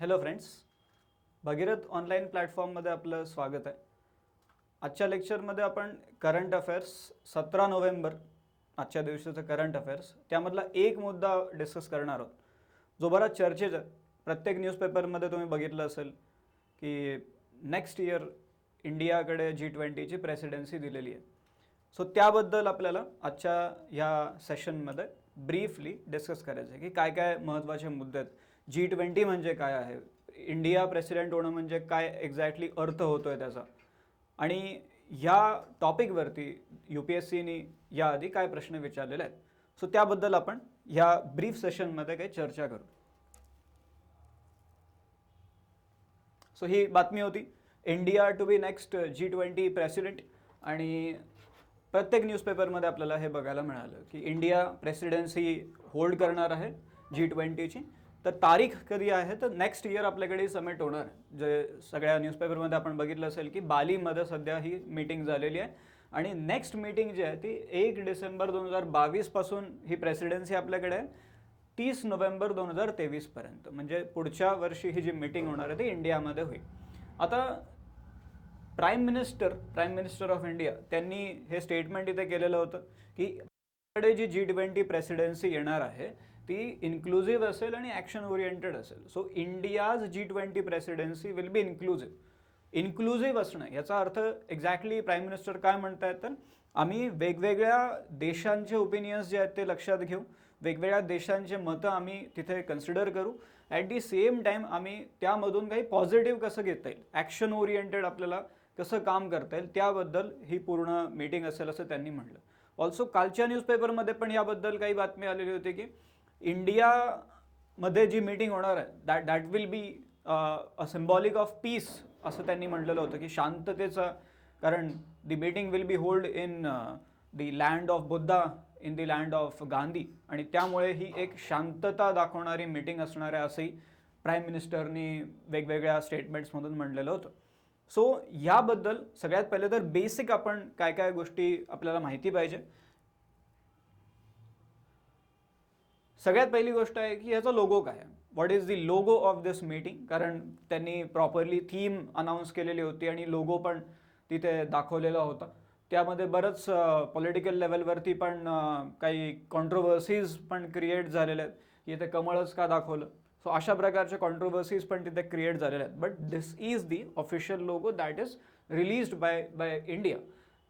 Hello friends, Bhagirath online प्लॅटफॉर्ममध्ये आपलं स्वागत आहे. आजच्या लेक्चरमध्ये आपण करंट अफेअर्स 17 नोव्हेंबर आजच्या दिवशीचं करंट अफेअर्स त्यामधला एक मुद्दा डिस्कस करणार आहोत, जो बराच चर्चेचा आहे. प्रत्येक न्यूजपेपरमध्ये तुम्ही बघितलं असेल की नेक्स्ट इयर इंडियाकडे G20ची प्रेसिडेन्सी दिलेली आहे. सो त्याबद्दल आपल्याला आजच्या ह्या सेशनमध्ये ब्रीफली डिस्कस करायचं आहे की काय काय महत्त्वाचे मुद्दे आहेत. G20 म्हणजे काय आहे, इंडिया प्रेसिडेंट होणं म्हणजे काय एक्झॅक्टली अर्थ होतो आहे त्याचा, आणि ह्या टॉपिकवरती UPSCनी याआधी काय प्रश्न विचारलेले आहेत. सो त्याबद्दल आपण ह्या ब्रीफ सेशनमध्ये काही चर्चा करू. सो ही बातमी होती, India to be next G20 president. आणि प्रत्येक न्यूजपेपरमध्ये आपल्याला हे बघायला मिळालं की इंडिया प्रेसिडेन्सी होल्ड करणार आहे G20ची. तर तारीख कधी आहे तर नेक्स्ट इयर आपल्याकडे समिट होणार. जे सगळ्या न्यूजपेपरमध्ये आपण बघितलं असेल की बालीमध्ये सध्या ही मीटिंग झालेली आहे, आणि नेक्स्ट मीटिंग जी आहे ती 1 डिसेंबर 2022 पासून ही प्रेसिडेन्सी आपल्याकडे आहे 30 नोव्हेंबर 2023 पर्यंत. म्हणजे पुढच्या वर्षी ही जी मीटिंग होणार आहे ती इंडियामध्ये होईल. आता प्राईम मिनिस्टर ऑफ इंडिया त्यांनी हे स्टेटमेंट इथे केलेलं होतं की आपल्याकडे जी G20 प्रेसिडेन्सी येणार आहे ती इन्क्लुझिव्ह असेल आणि ॲक्शन ओरिएंटेड असेल. So India's G20 presidency will be inclusive. Inclusive असणं याचा अर्थ एक्झॅक्टली प्राईम मिनिस्टर काय म्हणतायत तर आम्ही वेगवेगळ्या देशांचे ओपिनियन्स जे आहेत ते लक्षात घेऊ, वेगवेगळ्या देशांचे मतं आम्ही तिथे कन्सिडर करू. ॲट दी सेम टाईम आम्ही त्यामधून काही पॉझिटिव्ह कसं घेता येईल, ॲक्शन ओरिएंटेड आपल्याला कसं काम करता येईल, त्याबद्दल ही पूर्ण मीटिंग असेल असं त्यांनी म्हटलं. ऑल्सो कालच्या न्यूजपेपरमध्ये पण याबद्दल काही बातमी आलेली होती की इंडियामध्ये जी मीटिंग होणार आहे that will be a symbolic of peace असं त्यांनी म्हटलेलं होतं की शांततेचं, कारण the meeting will be hold in the land of Buddha, in the land of Gandhi, आणि त्यामुळे ही एक शांतता दाखवणारी मीटिंग असणार आहे असंही प्राईम मिनिस्टरनी वेगवेगळ्या स्टेटमेंट्समधून म्हटलेलं होतं. सो ह्याबद्दल सगळ्यात पहिले तर बेसिक आपण काय काय गोष्टी आपल्याला माहिती पाहिजे. सगळ्यात पहिली गोष्ट आहे की याचा लोगो काय आहे, what is the logo of this meeting. कारण त्यांनी प्रॉपरली थीम अनाऊन्स केलेली होती आणि लोगो पण तिथे दाखवलेला होता. त्यामध्ये बरंच पॉलिटिकल लेवलवरती पण काही कॉन्ट्रोवर्सीज पण क्रिएट झालेल्या आहेत की इथे कमळच का दाखवलं. सो अशा प्रकारच्या कॉन्ट्रोवर्सीज पण तिथे क्रिएट झालेल्या आहेत. But this is the official logo that is released by India.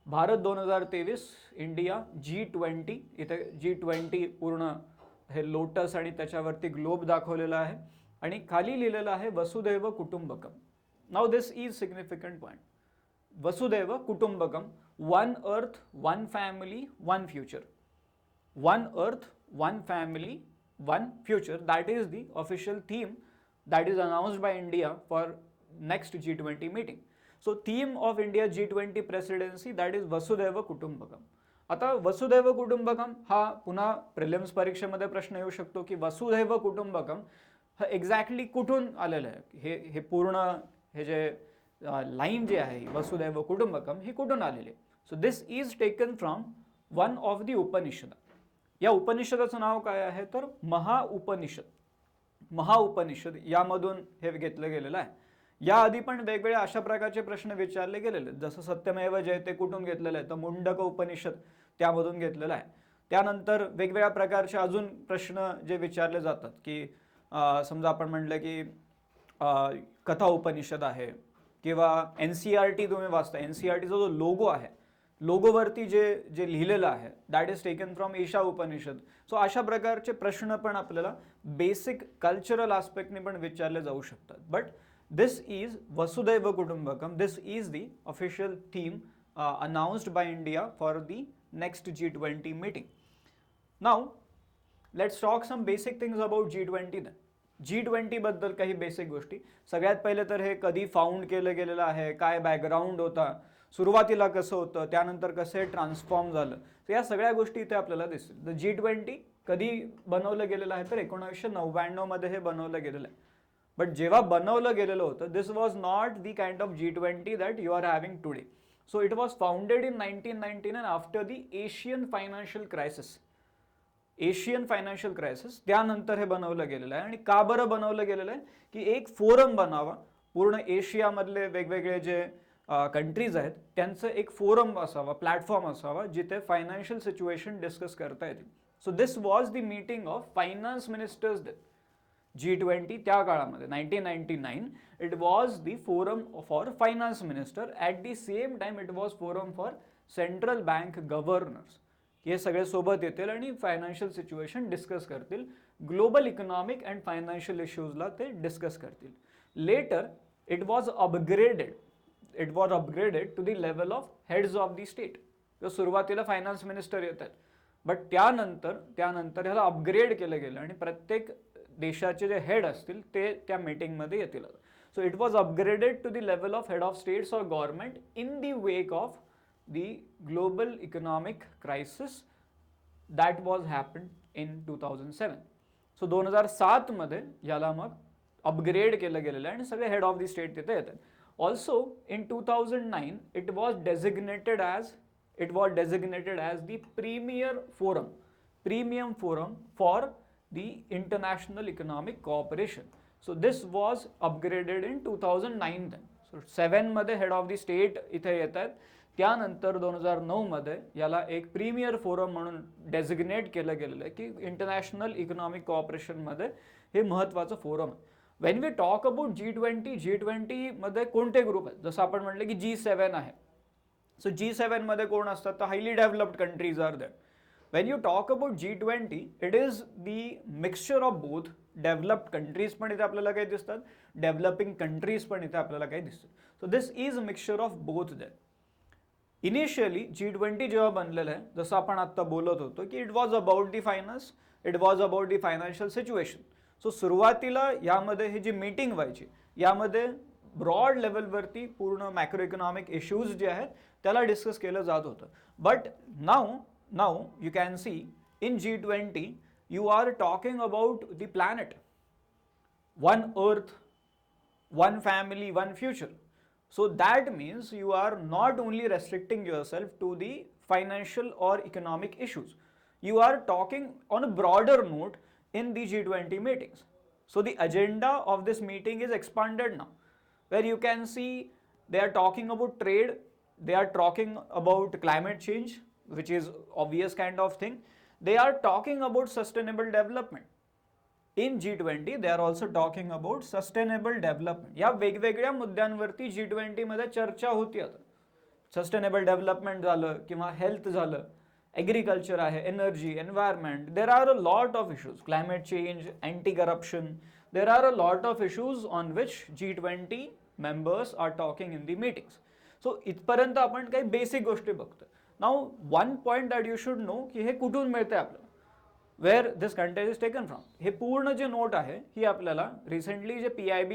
Bharat 2023 India G20. इथे G20 पूर्ण हे लोटस आणि त्याच्यावरती ग्लोब दाखवलेला आहे आणि खाली लिहिलेलं आहे Vasudhaiva Kutumbakam. Now this is significant point. Vasudhaiva Kutumbakam, one earth one family one future. One earth one family one future, that is the official theme that is announced by India for next G20 meeting. So theme of India G20 presidency that is Vasudhaiva Kutumbakam. आता वसुदैव कुटुंबकम हा पुन्हा prelims परीक्षेमध्ये प्रश्न येऊ शकतो की वसुदैव कुटुंबकम हा exactly कुठून आलेलं आहे, हे पूर्ण हे जे लाईन जी आहे वसुदैव कुटुंबकम ही कुठून आलेली आहे. So this is taken from one of दी उपनिषद. या उपनिषदाचं नाव काय आहे तर महाउपनिषद. महाउपनिषद यामधून हे घेतलं गेलेलं आहे. याआधी पण वेगवेगळ्या अशा प्रकारचे प्रश्न विचारले गेलेले, जसं सत्यमेव जयते कुठून घेतलेलं आहे तर मुंडक उपनिषद त्यामधून घेतलेलं आहे. त्यानंतर वेगवेगळ्या प्रकारचे अजून प्रश्न जे विचारले जातात की समजा आपण म्हटलं की कथा उपनिषद आहे, किंवा NCERT तुम्ही वाचता, NCERTचा जो लोगो आहे, लोगोवरती जे जे लिहिलेलं आहे that is taken from Isha Upanishad. So अशा प्रकारचे प्रश्न पण आपल्याला बेसिक कल्चरल आस्पेक्टने पण विचारले जाऊ शकतात. But this is Vasudhaiva Kutumbakam, this is the official theme announced by India for the next G20 meeting. Now, let's talk some basic things about G20 then. G20 बद्दल काही बेसिक गोष्टी. सगळ्यात पहिले तर हे कधी फाउंड केलं गेलेलं आहे, काय बॅकग्राऊंड होता, सुरुवातीला कसं होतं, त्यानंतर कसं हे ट्रान्सफॉर्म झालं, तर या सगळ्या गोष्टी इथे आपल्याला दिसतील. तर G20 कधी बनवलं गेलेलं आहे तर 1999 मध्ये हे बनवलं गेलेलं आहे. बट जेव्हा बनवलं गेलेलं होतं this was not the kind of G20 that you are having today. So it was founded in 1999 after the Asian financial crisis. Asian financial crisis, त्यानंतर हे बनवलं गेलेलं आहे. आणि का बरं बनवलं गेलेलं आहे की एक फोरम बनावा, पूर्ण एशियामधले वेगवेगळे जे कंट्रीज आहेत त्यांचं एक फोरम असावा, प्लॅटफॉर्म असावा जिथे फायनान्शियल सिच्युएशन डिस्कस करता येतील. So this was the meeting of finance ministers date. G20 त्या काळामध्ये 1999 it was the forum for finance minister. At the same time it was forum for central bank governors. हे सगळे सोबत येतील आणि financial situation discuss करतील, global economic and financial इश्यूजला ते डिस्कस करतील. Later it was upgraded to the level of heads of the state. तर सुरुवातीला फायनान्स मिनिस्टर येतात, बट त्यानंतर ह्याला अपग्रेड केलं गेलं आणि प्रत्येक देशाचे जे हेड असतील ते त्या मीटिंगमध्ये येतील. So it was upgraded to the level of head of states or government in the wake of the global economic crisis that was happened in 2007. So 2007 मध्ये याला मग अपग्रेड केलं गेलेलं आहे आणि सगळे हेड ऑफ द स्टेट तिथे येतात. Also in 2009 it was designated as the premium forum for the international economic cooperation. So this was upgraded in 2009 then. So 7 मध्ये हेड ऑफ द स्टेट इथे येतात, त्यानंतर 2009 मध्ये याला एक प्रीमियर फोरम म्हणून डेझिग्नेट केलं गेलेलं आहे की इंटरनॅशनल इकॉनॉमिक कॉपरेशन मध्ये हे महत्त्वाचं फोरम आहे. Wien we talk about G20 मध्ये कोणते ग्रुप आहेत, जसं आपण म्हटलं की G7 आहे. सो G7 मध्ये कोण असतात, तर हायली डेव्हलप्ड कंट्रीज आर देट. When you talk about G20, it is the mixture of both. Developed countries पण इथे आपल्याला काही दिसतात, डेव्हलपिंग कंट्रीज पण इथे आपल्याला काही दिसतात. So this is a mixture of both that. Initially G20 जेव्हा बनलेलं आहे, जसं आपण आत्ता बोलत होतो की it was about the finance, it was about the financial situation. So सुरुवातीला यामध्ये ही जी मीटिंग व्हायची यामध्ये ब्रॉड लेवलवरती पूर्ण मॅक्रो इकॉनॉमिक इश्यूज जे आहेत त्याला डिस्कस केलं जात होतं. But now you can see in G20 you are talking about the planet, one earth, one family, one future. So that means you are not only restricting yourself to the financial or economic issues, you are talking on a broader note in the G20 meetings. So the agenda of this meeting is expanded now, where you can see they are talking about trade, they are talking about climate change, which is obvious kind of thing. They are talking about sustainable development. In G20 they are also talking about sustainable development. या वेगवेगळ्या मुद्द्यांवरती G20 मध्ये चर्चा होती. आता sustainable development झालं किंवा health झालं, agriculture आहे, energy, environment, there are a lot of issues, climate change, anti corruption, there are a lot of issues on which G20 members are talking in the meetings. So इथपर्यंत आपण काही basic गोष्टी बघतो. Now one point that you should know की हे कुठून मिळते आपल्याला, where this content is taken from. हे पूर्ण जे नोट आहे ही आपल्याला रिसेंटली जे PIB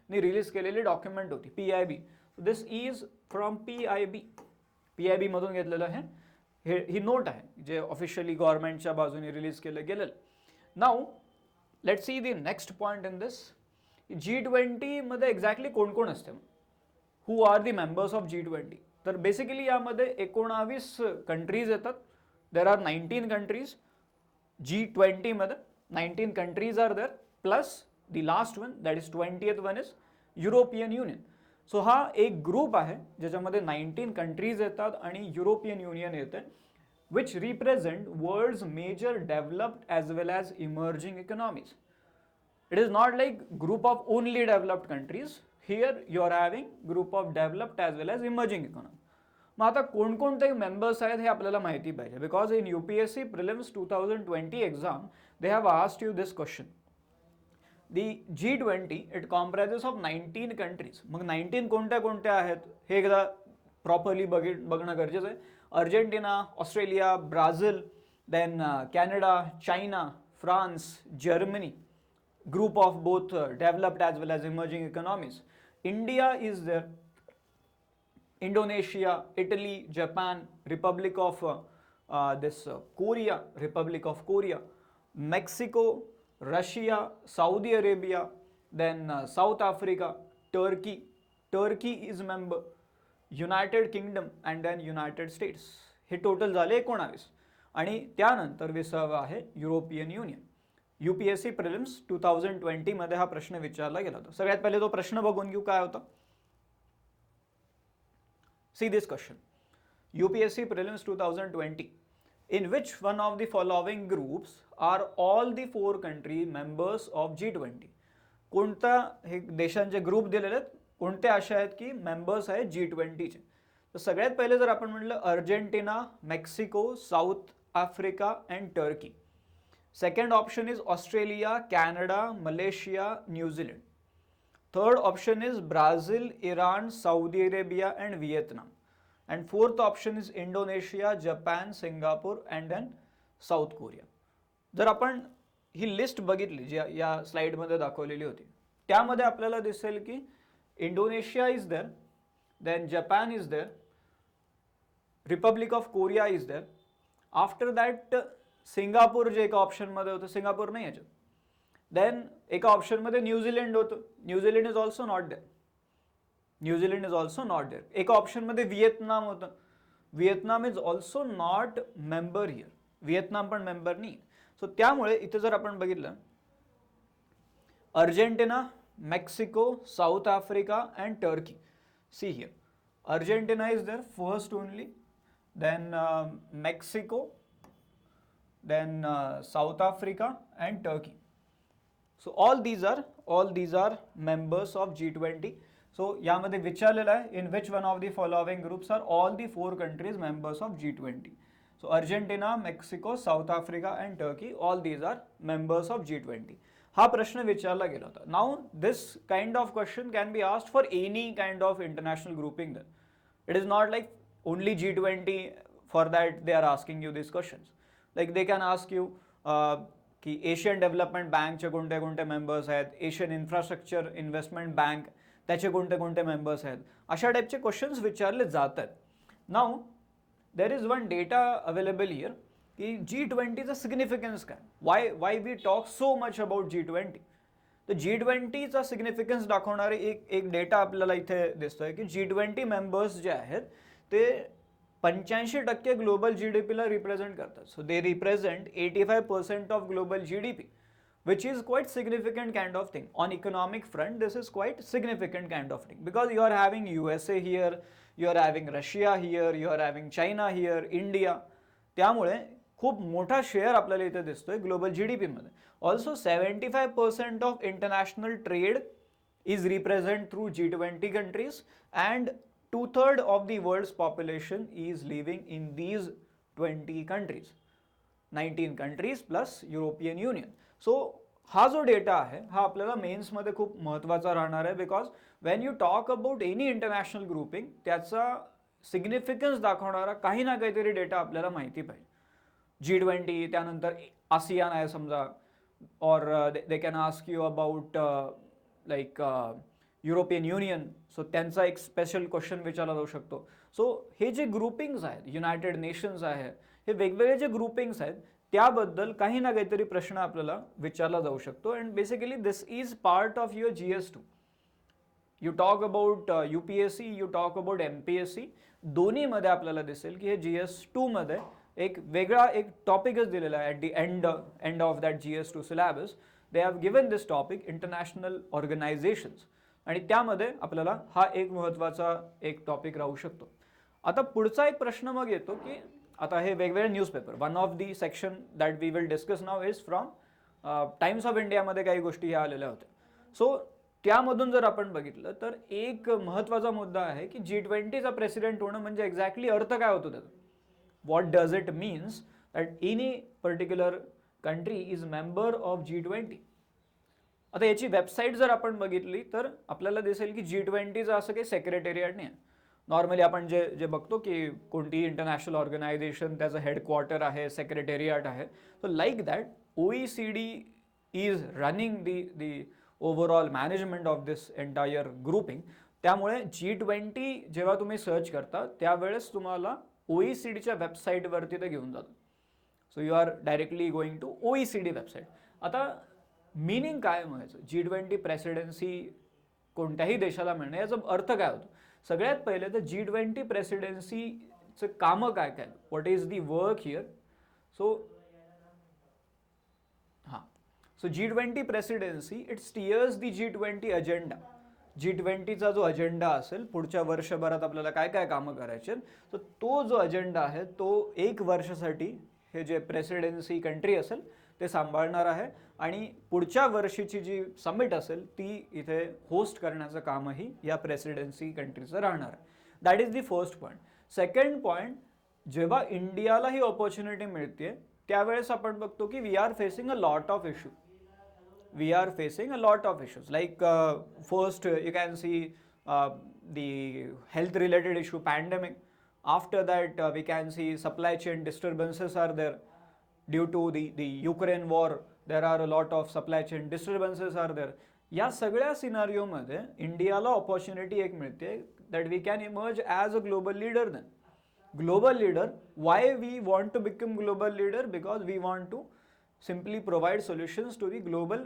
ने रिलीज केलेली डॉक्युमेंट होती, PIB. This is from PIB मधून घेतलेलं आहे. ही नोट आहे जे ऑफिशियली गव्हर्नमेंटच्या बाजूने रिलीज केलं गेलेलं. Now let's see the next point in this. G20 मध्ये एक्झॅक्टली कोण कोण असते, who are the members of G20. तर बेसिकली यामध्ये 19 कंट्रीज येतात. देर आर 19 कंट्रीज G20 मध्ये. 19 countries are there, plus the last one that is 20th one is European Union. So हा एक ग्रुप आहे ज्याच्यामध्ये 19 कंट्रीज येतात आणि युरोपियन युनियन येते, which represent world's major developed as well as emerging economies. It is not like group of only developed countries. Here you are having group of developed as well as emerging economy. मग आता कोणकोणते members आहेत हे आपल्याला माहिती पाहिजे, because in UPSC prelims 2020 exam they have asked you this question. The G20 it comprises of 19 countries. मग 19 कोणत्या कोणत्या आहेत हे एकदा प्रॉपरली बघणं गरजेचं आहे. Argentina, Australia, Brazil, then Canada, China, France, Germany, group of both developed as well as emerging economies. India is there, Indonesia, Italy, Japan, Republic of Korea, Mexico, Russia, Saudi Arabia, then South Africa, Turkey is member, United Kingdom and then United States. हे total झाले 19. आणि त्यानंतर 20वा आहे European union. UPSC prelims 2020 मध्ये हा प्रश्न विचारला गेला होता. सगळ्यात पहिले तो प्रश्न बघून घेऊ काय होता. See this question. UPSC prelims 2020. In which one of the following groups are all the 4 country members of G20? कोणत्या हे देशांचे ग्रुप दिलेले आहेत, कोणते असे आहेत की मेंबर्स आहेत G20 चे. तर सगळ्यात पहिले जर आपण म्हटलं Argentina, Mexico, South Africa and Turkey. Second option is Australia, Canada, Malaysia, New Zealand. Third option is Brazil, Iran, Saudi Arabia and Vietnam. And fourth option is Indonesia, Japan, Singapore and then South Korea. जर आपण ही list बघितली जी या स्लाइडमध्ये दाखवलेली होती, त्यामध्ये आपल्याला दिसेल की Indonesia is there, then Japan is there, Republic of Korea is there. After that Singapore जे एका ऑप्शनमध्ये होतं, सिंगापूर नाही याच्यात. देन एका ऑप्शनमध्ये न्यूझीलंड होतं, New Zealand is also not there, New Zealand is also not there. एका ऑप्शनमध्ये व्हिएतनाम होतं, Vietnam is also not member here, Vietnam पण मेंबर नाही. सो त्यामुळे इथे जर आपण बघितलं Argentina, Mexico, South Africa and Turkey. See here Argentina is there first only, then Mexico, then South Africa and Turkey. So all these are members of G20. So यामध्ये विचारलेलं आहे in which one of the following groups are all the 4 countries members of G20. So Argentina, Mexico, South Africa and Turkey, all these are members of G20. हा प्रश्न विचारला गेला होता. Now this kind of question can be asked for any kind of international grouping then. It is not like only G20, for that they are asking you these questions. Like they can ask you की Asian development बँकचे कोणते कोणते members आहेत, Asian infrastructure investment bank त्याचे कोणते कोणते members आहेत, अशा टाईपचे क्वेश्चन्स विचारले जात आहेत. Now there is one data available here की G20चं सिग्निफिकन्स काय, why we talk so much about G20. तर G20चा सिग्निफिकन्स दाखवणारे एक डेटा आपल्याला इथे दिसतोय की G20 मेंबर्स जे आहेत ते 85% ग्लोबल जीडीपीला रिप्रेझेंट करतात. So they represent 85% of global GDP, which is quite significant kind of thing. On economic front, this is quite significant kind of thing because you are having USA here, you are having Russia here, you are having China here, India. त्यामुळे खूप मोठा share आपल्याला इथे दिसतोय global GDP मध्ये. Also 75% of international trade is represent through G20 countries and 2/3 of the world's population is living in these 20 countries, 19 countries plus European Union. So हा जो data आहे हा आपल्याला मेन्समध्ये खूप महत्त्वाचा राहणार आहे because Wien you talk about any international grouping त्याचा सिग्निफिकन्स दाखवणारा काही ना काहीतरी डेटा आपल्याला माहिती पाहिजे. G20 त्यानंतर आसियान आहे समजा, और they can ask you about like European Union, so त्यांचा एक स्पेशल क्वेश्चन विचारला जाऊ शकतो. सो हे जे ग्रुपिंग्स आहेत, युनायटेड नेशन्स आहे, हे वेगवेगळे जे ग्रुपिंग्स आहेत त्याबद्दल काही ना काहीतरी प्रश्न आपल्याला विचारला जाऊ शकतो. And basically this is part of your GS2. You talk about UPSC, you talk about MPSC, दोन्हीमध्ये आपल्याला दिसेल की हे GS2 मध्ये एक वेगळा एक टॉपिकच दिलेला आहे. At the end of that GS2 syllabus they have given this topic international organisations, आणि त्यामध्ये आपल्याला हा एक महत्त्वाचा एक टॉपिक राहू शकतो. आता पुढचा एक प्रश्न मग येतो की आता हे वेगवेगळे newspaper, one of the section that we will discuss now is from Times of इंडियामध्ये काही गोष्टी ह्या आलेल्या होत्या. सो त्यामधून जर आपण बघितलं तर एक महत्त्वाचा मुद्दा आहे की G20चा प्रेसिडेंट होणं म्हणजे एक्झॅक्टली अर्थ काय होतो त्याचा. What does it means that any particular country is member of G20. आता याची वेबसाईट जर आपण बघितली तर आपल्याला दिसेल की G20चं असं काही सेक्रेटेरिएट नाही आहे. नॉर्मली आपण जे बघतो की कोणती इंटरनॅशनल ऑर्गनायझेशन त्याचं हेडक्वार्टर आहे, सेक्रेटेरिएट आहे. So like that OECD is running the overall management of this entire grouping. त्यामुळे G20 जेव्हा तुम्ही सर्च करता त्यावेळेस तुम्हाला OECDच्या वेबसाईटवरती ते घेऊन जातं. So you are directly going to OECD website. आता मीनिंग काय म्हणायचं, G20 प्रेसिडेन्सी कोणत्याही देशाला मिळणं याचा अर्थ काय होतो. सगळ्यात पहिले तर G20 प्रेसिडेन्सीचं कामं काय काय, what is the work here. So हां, so G20 presidency it steers the G20 agenda. G20चा जो अजेंडा असेल पुढच्या वर्षभरात आपल्याला काय काय कामं करायचे, तर तो जो अजेंडा आहे तो 1 वर्षासाठी हे जे प्रेसिडेन्सी कंट्री असेल ते सांभाळणार आहे आणि पुढच्या वर्षीची जी समिट असेल ती इथे होस्ट करण्याचं कामही या प्रेसिडेन्सी कंट्रीचं राहणार आहे. That is the first point. Second point, जेव्हा इंडियाला ही ऑपॉर्च्युनिटी मिळते त्यावेळेस आपण बघतो की we are facing a lot of issue. We are facing a lot of issues like first you can see the health related issue, pandemic. After that we can see supply chain disturbances are there due to the Ukraine war. There are a lot of supply chain disturbances are there. या सगळ्या scenario मध्ये इंडियाला opportunity एक मिळते that we can emerge as a global leader. then global leader, why we want to become global leader? Because we want to simply provide solutions to the global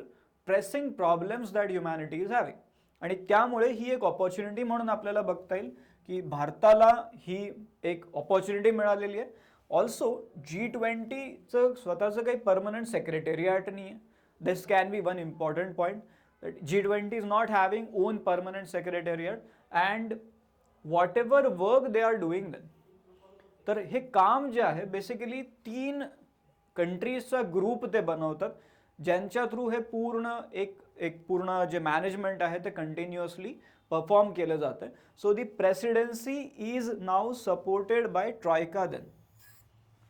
pressing problems that humanity is having. आणि त्यामुळे ही एक opportunity म्हणून आपल्याला बघता येईल की भारताला ही एक ऑपॉर्च्युनिटी मिळालेली आहे. ऑल्सो G20चं स्वतःचं काही परमनंट सेक्रेटेरिएट नाही आहे. This can be one important point that G20 is not having own permanent secretariat and whatever work they are doing then. तर हे काम जे आहे बेसिकली 3 कंट्रीजचा ग्रुप ते बनवतात ज्यांच्या थ्रू हे पूर्ण एक पूर्ण जे मॅनेजमेंट आहे ते कंटिन्युअसली परफॉर्म केलं जातं. So the presidency is now supported by troika. Then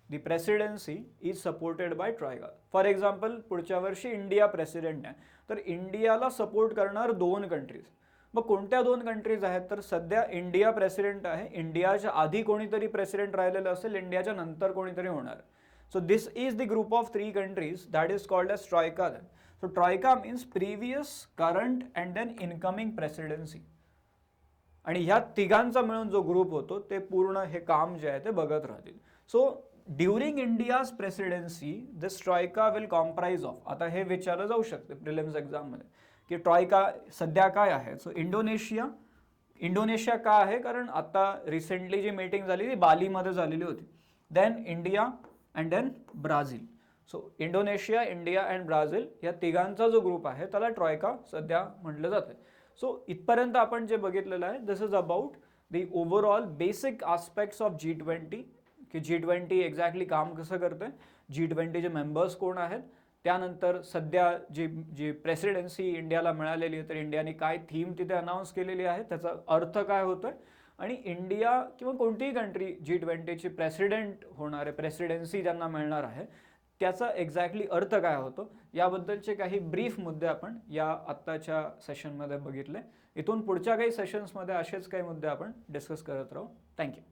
the presidency is supported by troika. For example पुढच्या वर्षी इंडिया प्रेसिडेंट आहे तर इंडियाला सपोर्ट करणार 2 कंट्रीज. मग कोणत्या 2 कंट्रीज आहेत तर सध्या इंडिया प्रेसिडेंट आहे. इंडियाच्या आधी कोणीतरी प्रेसिडेंट राहिलेलं असेल, इंडियाच्या नंतर कोणीतरी होणार. So this is the group of 3 countries that is called as Troika then. So Troika means previous, current and then incoming presidency. आणि ह्या तिघांचा मिळून जो ग्रुप होतो ते पूर्ण हे काम जे आहे ते बघत राहतील. So during India's presidency this troika will comprise of. आता हे विचारलं जाऊ शकते प्रिलिम्स एक्झाममध्ये की ट्रॉयका सध्या काय आहे. सो इंडोनेशिया का आहे कारण आता रिसेंटली जी मीटिंग झाली ती बालीमध्ये झालेली होती. Then India and then Brazil. So Indonesia, India and Brazil या तिघांचा जो ग्रुप आहे त्याला ट्रॉयका सध्या म्हटलं जातं. सो इथपर्यंत आपण जे बघितलेलं आहे this is about the overall basic aspects of G20 की G20 एक्झॅक्टली काम कसं करतं, G20चे मेंबर्स कोण आहेत, त्यानंतर सध्या जी प्रेसिडेन्सी इंडियाला मिळालेली आहे तर इंडियाने काय थीम तिथे अनाऊन्स केलेली आहे, त्याचा अर्थ काय होतोय आणि इंडिया किंवा कोणतीही कंट्री G20ची प्रेसिडेंट होणार आहे, प्रेसिडेन्सी ज्यांना मिळणार आहे त्याचा एक्झॅक्टली अर्थ काय होतो याबद्दलचे काही ब्रीफ मुद्दे आपण या आत्ताच्या सेशनमध्ये बघितले. इथून पुढच्या काही सेशन्समध्ये असेच काही मुद्दे आपण डिस्कस करत राहू. थँक्यू.